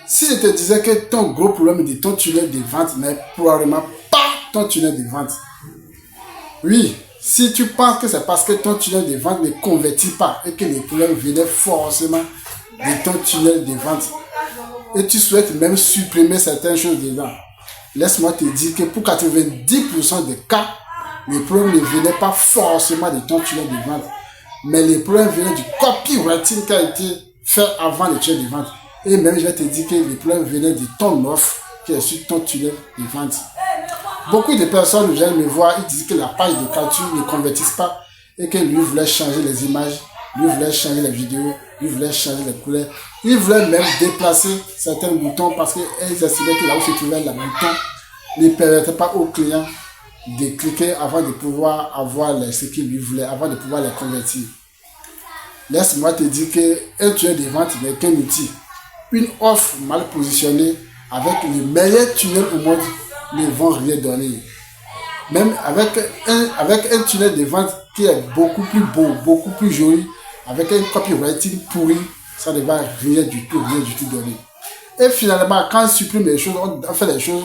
Si je te disais que ton gros problème de ton tunnel de vente n'est probablement pas ton tunnel de vente. Oui, si tu penses que c'est parce que ton tunnel de vente ne convertit pas et que les problèmes venaient forcément de ton tunnel de vente et tu souhaites même supprimer certaines choses dedans, laisse-moi te dire que pour 90% des cas, les problèmes ne venaient pas forcément de ton tunnel de vente, mais les problèmes venaient du copywriting qui a été fait avant le tunnel de vente. Et même, je vais te dire que les problèmes venaient de ton offre qui est sur ton tunnel de vente. Beaucoup de personnes viennent me voir, ils disent que la page de capture ne convertisse pas et que lui voulait changer les images, lui voulait changer les vidéos, lui voulait changer les couleurs. Il voulait même déplacer certains boutons parce qu'ils estimaient que là où se trouvait le bouton ne permettait pas aux clients de cliquer avant de pouvoir avoir ce qu'ils lui voulaient, avant de pouvoir les convertir. Laisse-moi te dire qu'un tunnel de vente n'est qu'un outil. Une offre mal positionnée avec le meilleur tunnel au monde ne vont rien donner. Même avec un tunnel de vente qui est beaucoup plus beau, beaucoup plus joli, avec un copywriting pourri, ça ne va rien du tout donner. Et finalement, quand on supprime les choses, on fait les choses,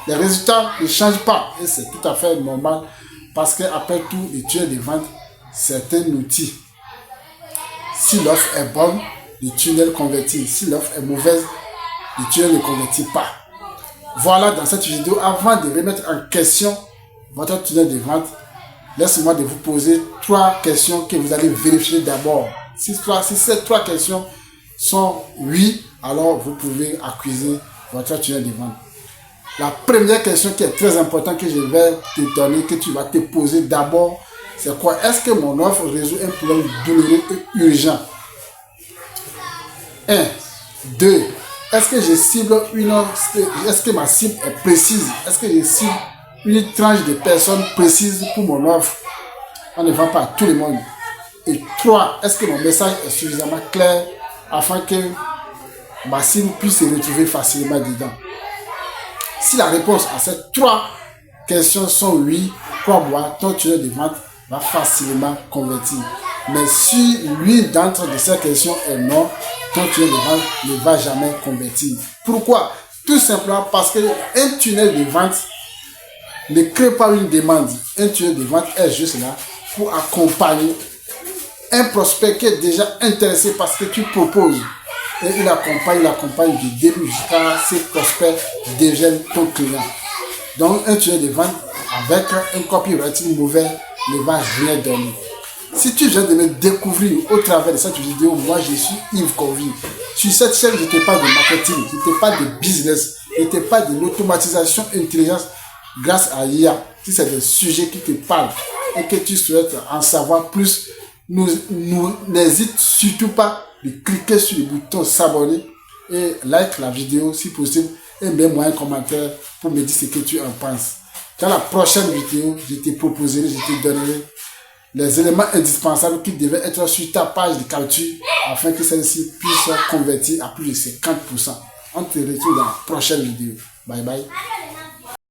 les résultats ne changent pas. Et c'est tout à fait normal parce qu'après tout, le tunnel de vente, c'est un outil. Si l'offre est bonne, le tunnel convertit. Si l'offre est mauvaise, le tunnel ne convertit pas. Voilà, dans cette vidéo, avant de remettre en question votre tunnel de vente, laissez-moi de vous poser 3 questions que vous allez vérifier d'abord. Si ces 3 questions sont oui, alors vous pouvez accuser votre tunnel de vente. La première question qui est très importante que je vais te donner, que tu vas te poser d'abord, c'est quoi? Est-ce que mon offre résout un problème douloureux et urgent? 1. 2. Est-ce que je cible est-ce que ma cible est précise? Est-ce que je cible une tranche de personnes précises pour mon offre? On ne vend pas à tout le monde. Et 3. Est-ce que mon message est suffisamment clair afin que ma cible puisse se retrouver facilement dedans? Si la réponse à ces 3 questions sont oui, crois-moi, ton tunnel de vente va facilement convertir. Mais si l'une d'entre ces questions est non, ton tunnel de vente ne va jamais convertir. Pourquoi? Tout simplement parce qu'un tunnel de vente ne crée pas une demande. Un tunnel de vente est juste là pour accompagner un prospect qui est déjà intéressé par ce que tu proposes. Et il accompagne du début jusqu'à ce prospect devienne ton client. Donc un tunnel de vente avec un copywriting mauvais ne va rien donner. Si tu viens de me découvrir au travers de cette vidéo, moi je suis Yves Convie. Sur cette chaîne, je te parle de marketing, je te parle de business, je te parle de l'automatisation intelligence grâce à IA. Si c'est des sujets qui te parlent et que tu souhaites en savoir plus, n'hésite surtout pas de cliquer sur le bouton s'abonner et like la vidéo si possible et mets-moi un commentaire pour me dire ce que tu en penses. Dans la prochaine vidéo, je te proposerai, je te donnerai les éléments indispensables qui devaient être sur ta page de capture afin que celle-ci puisse convertir à plus de 50%. On te retrouve dans la prochaine vidéo. Bye bye.